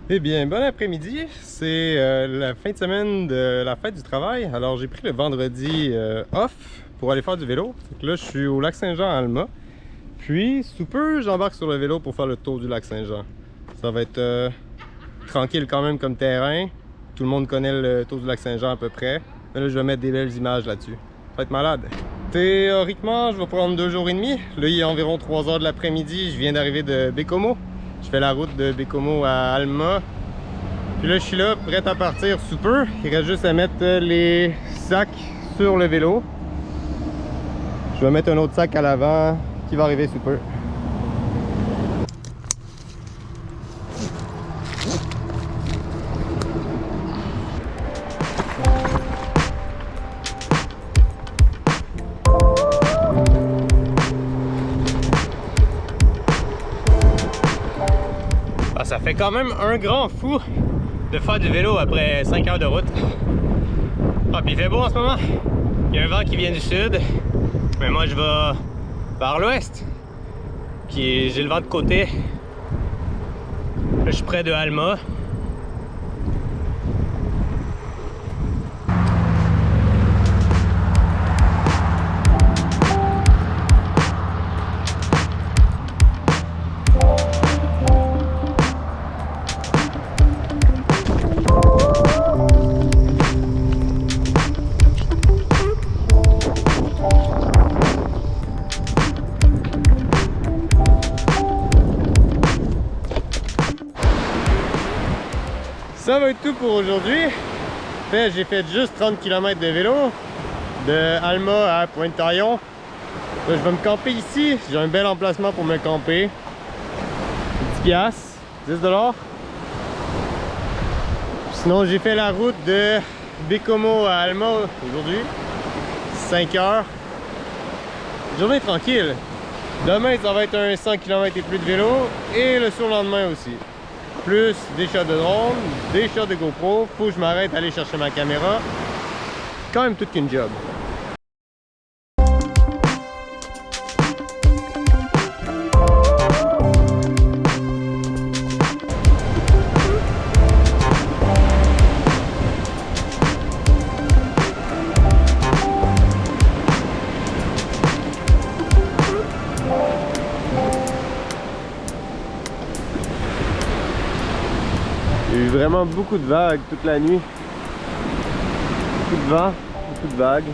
Eh bien, bon après-midi. C'est la fin de semaine de la fête du travail. Alors, j'ai pris le vendredi off pour aller faire du vélo. Donc là, je suis au lac Saint-Jean à Alma. Puis, sous peu, j'embarque sur le vélo pour faire le tour du lac Saint-Jean. Ça va être tranquille quand même comme terrain. Tout le monde connaît le tour du lac Saint-Jean à peu près. Mais là, je vais mettre des belles images là-dessus. Ça va être malade. Théoriquement, je vais prendre 2 jours et demi. Là, il est environ 3 heures de l'après-midi. Je viens d'arriver de Bécomo. Je fais la route de Bécomo à Alma. Puis là, je suis là, prêt à partir sous peu. Il reste juste à mettre les sacs sur le vélo. Je vais mettre un autre sac à l'avant qui va arriver sous peu. Ça fait quand même un grand fou de faire du vélo après 5 heures de route. Ah, puis il fait beau en ce moment. Il y a un vent qui vient du sud. Mais moi, je vais vers l'ouest. J'ai le vent de côté. Là, je suis près de Alma. Ça va être tout pour aujourd'hui. J'ai fait juste 30 km de vélo de Alma à Pointe-Taillon. Là, je vais me camper ici. J'ai un bel emplacement pour me camper. 10 $, 10 $. Sinon, j'ai fait la route de Bécomo à Alma aujourd'hui. 5 heures. Journée tranquille. Demain, ça va être un 100 km et plus de vélo. Et le surlendemain aussi. Plus des shots de drone, des shots de GoPro. Faut que je m'arrête à aller chercher ma caméra. Quand même toute qu'une job. Il y a eu vraiment beaucoup de vagues toute la nuit. Beaucoup de vent, beaucoup de vagues.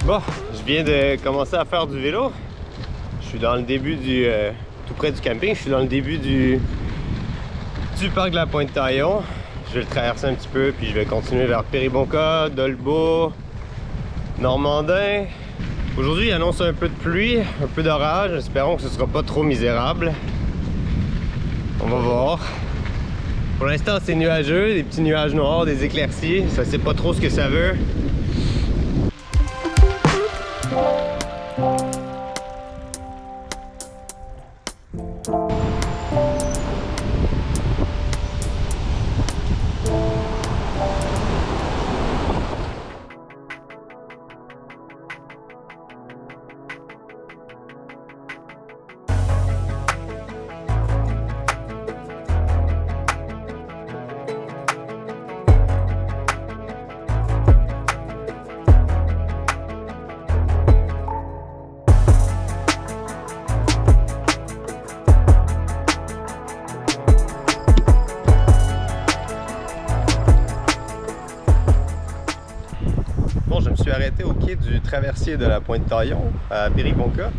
Bon, je viens de commencer à faire du vélo. Je suis dans le début du... tout près du camping. Je suis dans le début du parc de la Pointe-Taillon. Je vais le traverser un petit peu, puis je vais continuer vers Péribonka, Dolbeau, Normandin. Aujourd'hui, il annonce un peu de pluie, un peu d'orage. Espérons que ce ne sera pas trop misérable. On va voir. Pour l'instant, c'est nuageux, des petits nuages noirs, des éclaircies. Ça ne sait pas trop ce que ça veut. embarqué du traversier de la Pointe-Taillon à Péribonka.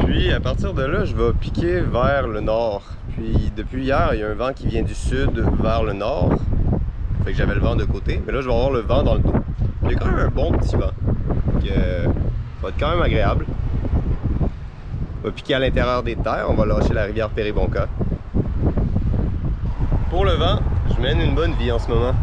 Puis à partir de là, je vais piquer vers le nord. Puis depuis hier, il y a un vent qui vient du sud vers le nord. Fait que j'avais le vent de côté, mais là je vais avoir le vent dans le dos. Il y a quand même un bon petit vent. Donc, ça va être quand même agréable. On va piquer à l'intérieur des terres, on va lâcher la rivière Péribonka. Pour le vent, je mène une bonne vie en ce moment.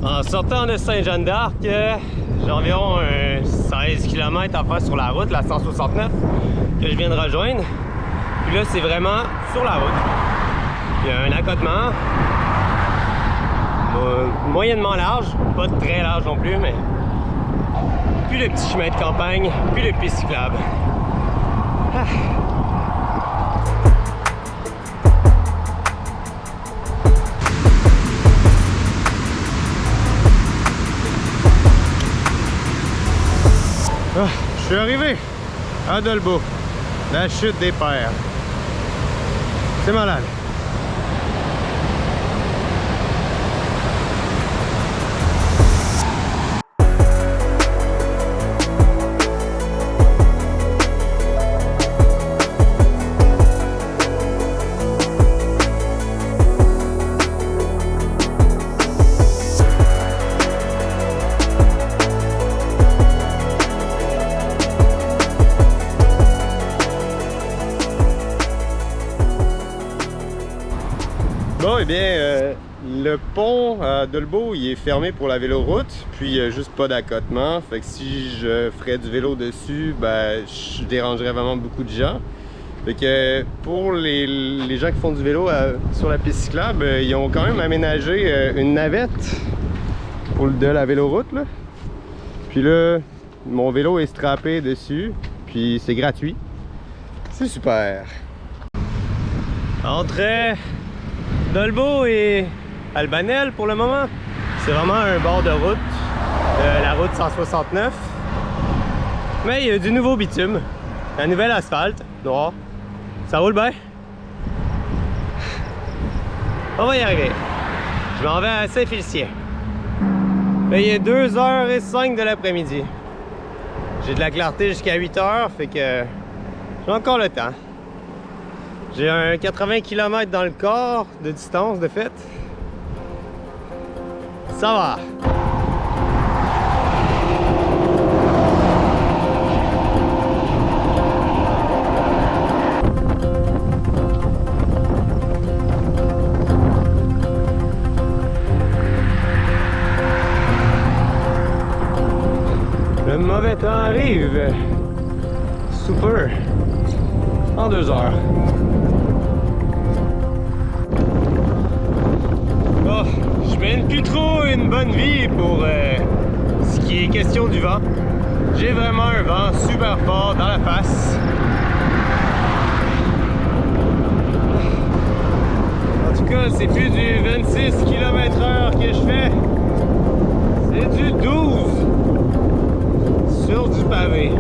En sortant de Saint-Jean-d'Arc, j'ai environ 16 km à faire sur la route, la 169, que je viens de rejoindre. Puis là, c'est vraiment sur la route. Il y a un accotement moyennement large, pas très large non plus, mais puis le petit chemin de campagne, puis le piste cyclable. Ah. Ah, je suis arrivé à Dolbeau, la chute des Pères. C'est malade. Bon, eh bien, le pont à Dolbeau, il est fermé pour la véloroute, puis il n'y a juste pas d'accotement. Fait que si je ferais du vélo dessus, ben, je dérangerais vraiment beaucoup de gens. Fait que pour les gens qui font du vélo sur la piste cyclable, ils ont quand même aménagé une navette de la véloroute, là. Puis là, mon vélo est strappé dessus, puis c'est gratuit. C'est super. Entre Dolbeau et Albanel pour le moment, c'est vraiment un bord de route, la route 169. Mais il y a du nouveau bitume, la nouvelle asphalte, noir. Ça roule bien. On va y arriver. Je m'en vais à Saint-Félicien. Il est 2h05 de l'après-midi. J'ai de la clarté jusqu'à 8h, fait que j'ai encore le temps. J'ai un 80 km dans le corps de distance de fait. Ça va. Le mauvais temps arrive. Super. En 2 heures. Oh, je mène plus trop une bonne vie pour ce qui est question du vent. J'ai vraiment un vent super fort dans la face. En tout cas, c'est plus du 26 km/h que je fais. C'est du 12 sur du pavé.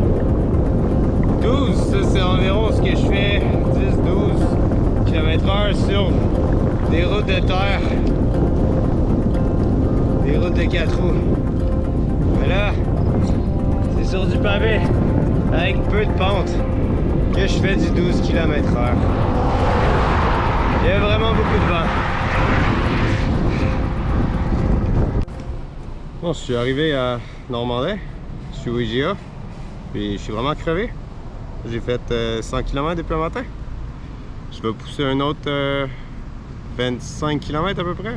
12, ça c'est environ ce que je fais, 10-12 km/h sur des routes de terre, des routes de 4 roues. Mais là, c'est sur du pavé, avec peu de pente, que je fais du 12 km/h. Il y a vraiment beaucoup de vent. Bon, je suis arrivé à Normandin, je suis au IGA, puis je suis vraiment crevé. J'ai fait 100 km depuis le matin. Je vais pousser un autre 25 km à peu près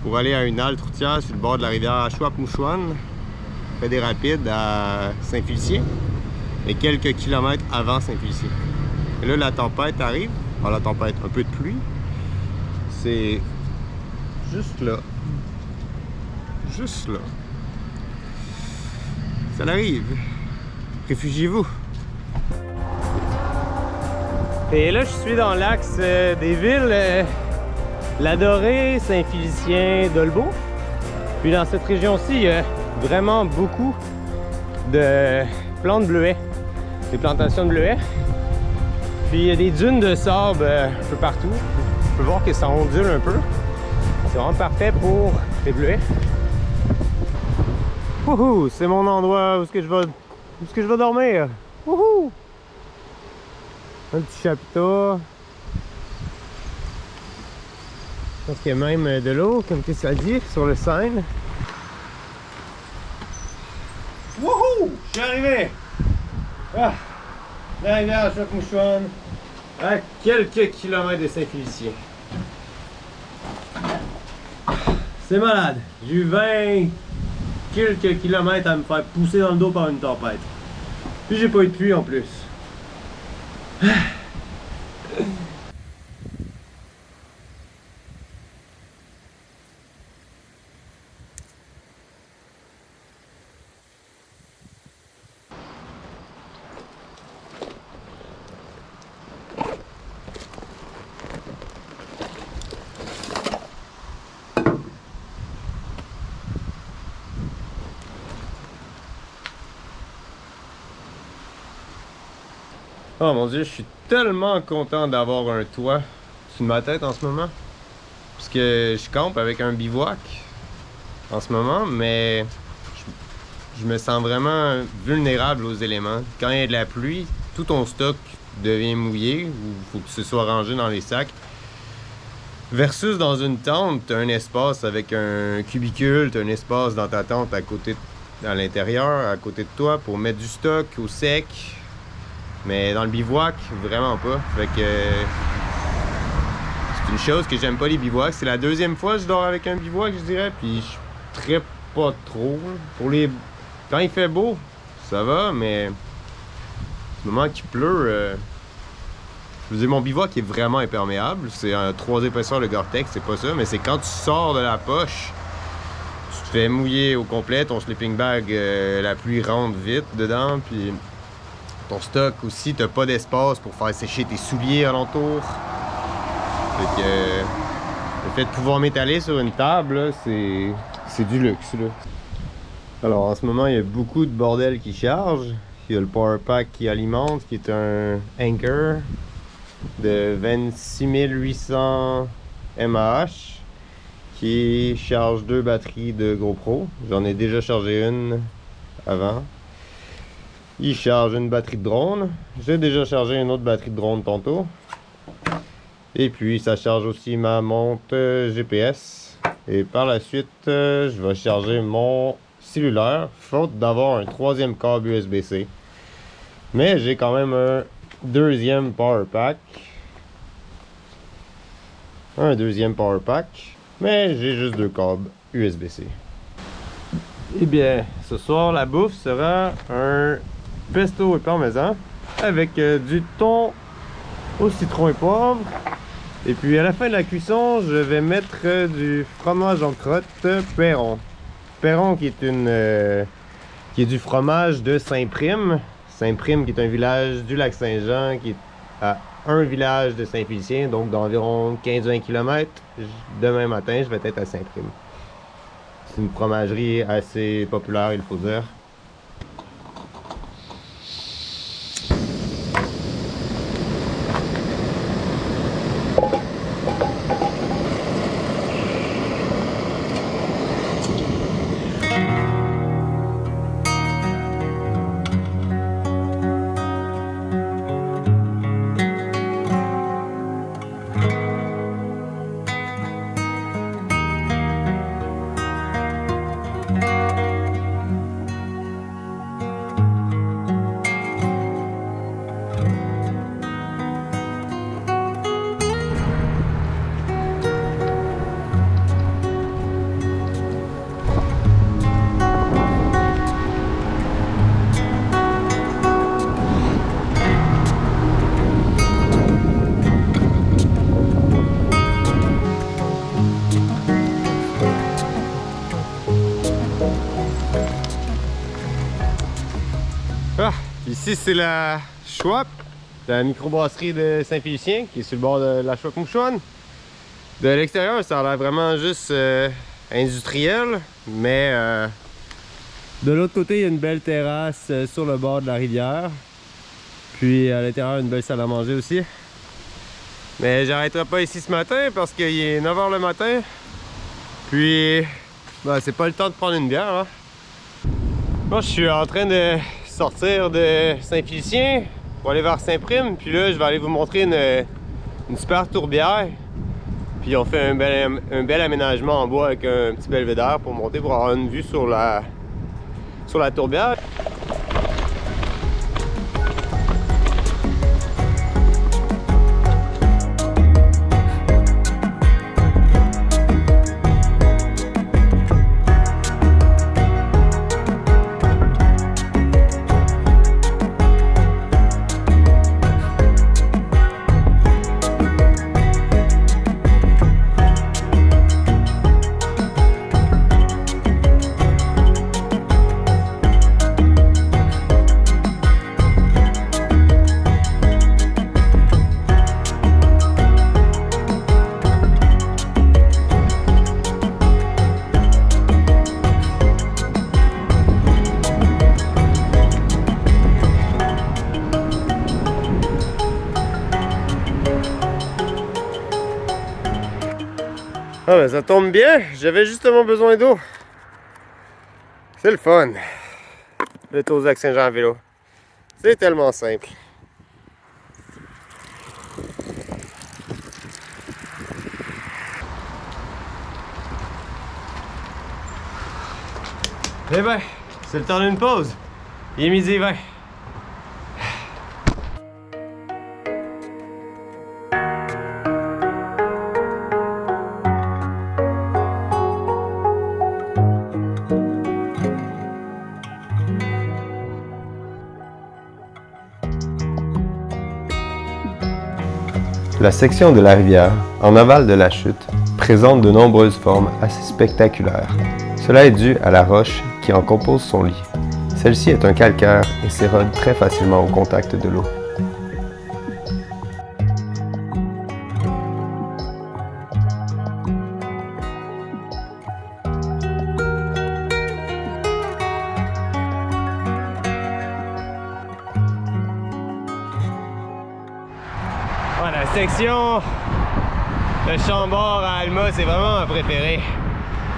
pour aller à une halte routière sur le bord de la rivière Achouap-Mouchouane, près des Rapides à Saint-Félicien et quelques kilomètres avant Saint-Félicien. Et là, la tempête arrive. Alors, la tempête, un peu de pluie. C'est juste là. Juste là. Ça arrive. Réfugiez-vous. Et là, je suis dans l'axe des villes La Dorée, Saint-Félicien, Dolbeau. Puis dans cette région-ci, il y a vraiment beaucoup de plantes de bleuets, des plantations de bleuets. Puis il y a des dunes de sable un peu partout. On peut voir que ça ondule un peu. C'est vraiment parfait pour les bleuets. Wouhou! C'est mon endroit où est-ce que je vais dormir. Wouhou! Un petit chapiteau. Je pense qu'il y a même de l'eau, comme tu ça dit, sur le Seine. Wouhou! Je suis arrivé! Ah! La rivière Achouap-Mouchouane, à quelques kilomètres de Saint-Félicien. C'est malade! J'ai eu 20 quelques kilomètres à me faire pousser dans le dos par une tempête. Puis j'ai pas eu de pluie en plus. Oh mon dieu, je suis tellement content d'avoir un toit sur ma tête en ce moment. Parce que je campe avec un bivouac en ce moment, mais je me sens vraiment vulnérable aux éléments. Quand il y a de la pluie, tout ton stock devient mouillé, ou il faut que ce soit rangé dans les sacs. Versus dans une tente, tu as un espace avec un cubicule, tu as un espace dans ta tente à l'intérieur, à côté de toi, pour mettre du stock au sec. Mais dans le bivouac, vraiment pas. Fait que c'est une chose que j'aime pas les bivouacs. C'est la deuxième fois que je dors avec un bivouac, je dirais. Puis je trippe pas trop. Quand il fait beau, ça va, mais au moment qu'il pleut, je veux dire, mon bivouac est vraiment imperméable. C'est un 3 épaisseurs de Gore-Tex, c'est pas ça. Mais c'est quand tu sors de la poche, tu te fais mouiller au complet. Ton sleeping bag, la pluie rentre vite dedans. Puis ton stock aussi, t'as pas d'espace pour faire sécher tes souliers alentour. Fait que le fait de pouvoir m'étaler sur une table, c'est du luxe là. Alors en ce moment, il y a beaucoup de bordel qui charge. Il y a le power pack qui alimente, qui est un Anker de 26 800 mAh qui charge 2 batteries de GoPro. J'en ai déjà chargé une avant. Il charge une batterie de drone. J'ai déjà chargé une autre batterie de drone tantôt. Et puis ça charge aussi ma montre GPS. Et par la suite, je vais charger mon cellulaire, faute d'avoir un troisième câble USB-C. Mais j'ai quand même un deuxième power pack. Mais j'ai juste 2 câbles USB-C. Eh bien, ce soir, la bouffe sera un pesto et parmesan avec du thon au citron et poivre. Et puis à la fin de la cuisson, je vais mettre du fromage en crotte Perron. Perron qui est du fromage de Saint-Prime. Saint-Prime qui est un village du Lac-Saint-Jean qui est à un village de Saint-Félicien, donc d'environ 15-20 km. Demain matin, je vais être à Saint-Prime. C'est une fromagerie assez populaire, il faut dire. Ah, ici c'est la Schwab, la microbrasserie de Saint-Félicien qui est sur le bord de la Schwab-Mouchouane. De l'extérieur, ça a l'air vraiment juste industriel, mais de l'autre côté, il y a une belle terrasse sur le bord de la rivière. Puis à l'intérieur, une belle salle à manger aussi. Mais j'arrêterai pas ici ce matin parce qu'il est 9 h le matin. Puis, ben, c'est pas le temps de prendre une bière. Hein. Moi, je suis en train de sortir de Saint-Félicien pour aller vers Saint-Prime. Puis là, je vais aller vous montrer une super tourbière. Puis on fait un bel aménagement en bois avec un petit belvédère pour monter pour avoir une vue sur la tourbière. Ah ben ça tombe bien, j'avais justement besoin d'eau. C'est le fun. Le tour du Lac-Saint-Jean à vélo. C'est tellement simple. Eh ben, c'est le temps d'une pause. Il est 12h20. La section de la rivière, en aval de la chute, présente de nombreuses formes assez spectaculaires. Cela est dû à la roche qui en compose son lit. Celle-ci est un calcaire et s'érode très facilement au contact de l'eau. La section de Chambord à Alma, c'est vraiment ma préférée.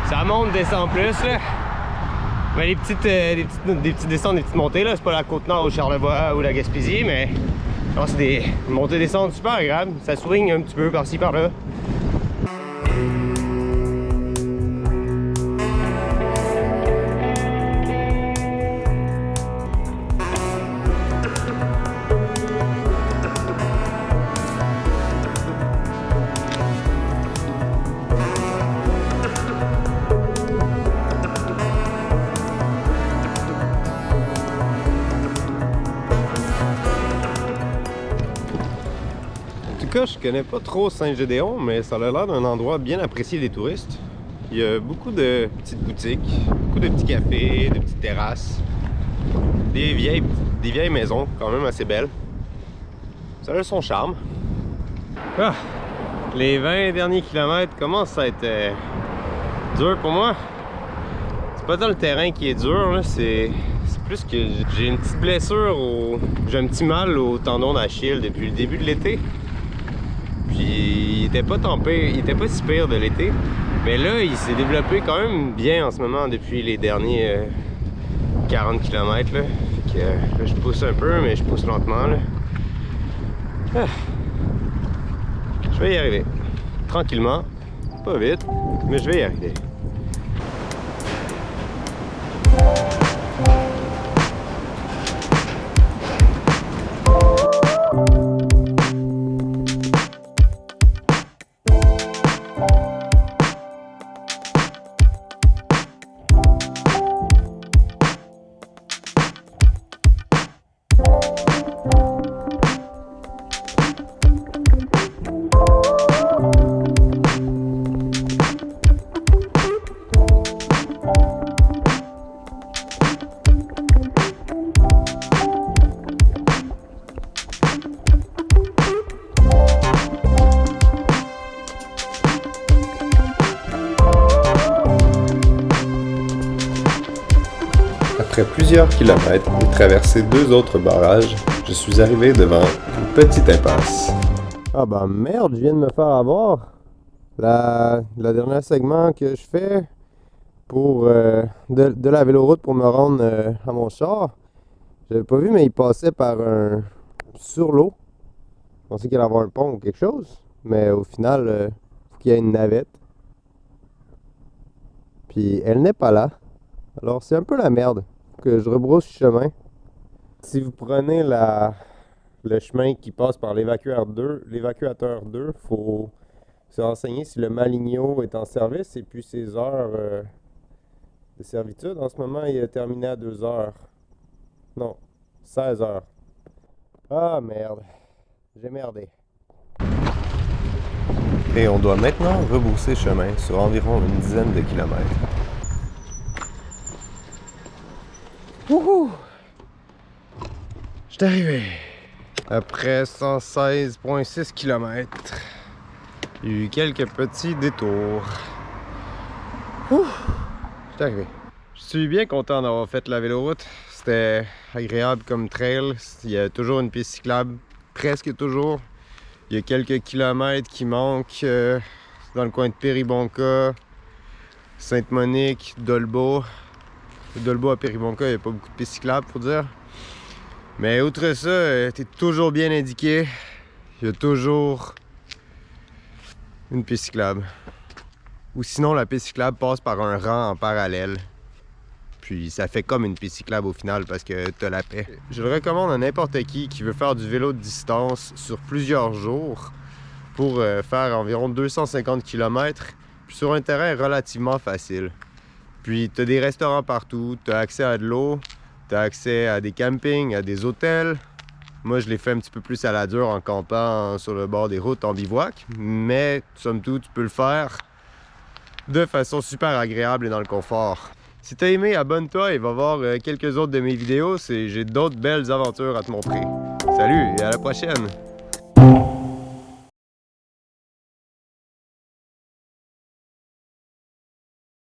Ça monte, descend plus là. Mais des petites descentes, des petites montées là, c'est pas la Côte-Nord ou Charlevoix ou la Gaspésie, mais c'est des montées-descentes super agréables. Ça swing un petit peu par-ci par-là. Je connais pas trop Saint-Gédéon, mais ça a l'air d'un endroit bien apprécié des touristes. Il y a beaucoup de petites boutiques, beaucoup de petits cafés, de petites terrasses, des vieilles maisons quand même assez belles. Ça a son charme. Ah, les 20 derniers kilomètres commencent à être dur pour moi. C'est pas tant le terrain qui est dur, c'est plus que j'ai une petite blessure, j'ai un petit mal au tendon d'Achille depuis le début de l'été. Puis il était pas si pire de l'été. Mais là, il s'est développé quand même bien en ce moment depuis les derniers 40 km. Là. Fait que, là, je pousse un peu, mais je pousse lentement. Là. Ah. Je vais y arriver. Tranquillement. Pas vite, mais je vais y arriver. Après plusieurs kilomètres et traversé 2 autres barrages, je suis arrivé devant une petite impasse. Ah bah merde, je viens de me faire avoir. Le dernier segment que je fais pour de la véloroute pour me rendre à mon char, j'avais pas vu, mais il passait sur l'eau. Je pensais qu'il allait avoir un pont ou quelque chose, mais au final, faut qu'il y ait une navette. Puis elle n'est pas là. Alors c'est un peu la merde. Faut que je rebrousse chemin. Si vous prenez le chemin qui passe par l'évacuateur 2, faut se renseigner si le Maligno est en service et puis ses heures de servitude. En ce moment, il est terminé à 2 heures. Non, 16 heures. Ah merde, j'ai merdé. Et on doit maintenant rebrousser chemin sur environ une dizaine de kilomètres. Wouhou! J'étais arrivé. Après 116,6 km. Il y a eu quelques petits détours. Ouh! J'étais arrivé. Je suis bien content d'avoir fait la véloroute. C'était agréable comme trail. Il y a toujours une piste cyclable, presque toujours. Il y a quelques kilomètres qui manquent dans le coin de Péribonka, Sainte-Monique, Dolbeau. Dolbeau à Péribonka, il n'y a pas beaucoup de pistes cyclables, faut dire. Mais outre ça, t'es toujours bien indiqué. Il y a toujours une piste cyclable. Ou sinon, la piste cyclable passe par un rang en parallèle. Puis ça fait comme une piste cyclable au final parce que t'as la paix. Je le recommande à n'importe qui veut faire du vélo de distance sur plusieurs jours pour faire environ 250 km puis sur un terrain relativement facile. Puis t'as des restaurants partout, t'as accès à de l'eau, t'as accès à des campings, à des hôtels. Moi, je l'ai fait un petit peu plus à la dure en campant sur le bord des routes en bivouac, mais somme toute, tu peux le faire de façon super agréable et dans le confort. Si t'as aimé, abonne-toi et va voir quelques autres de mes vidéos. J'ai d'autres belles aventures à te montrer. Salut et à la prochaine!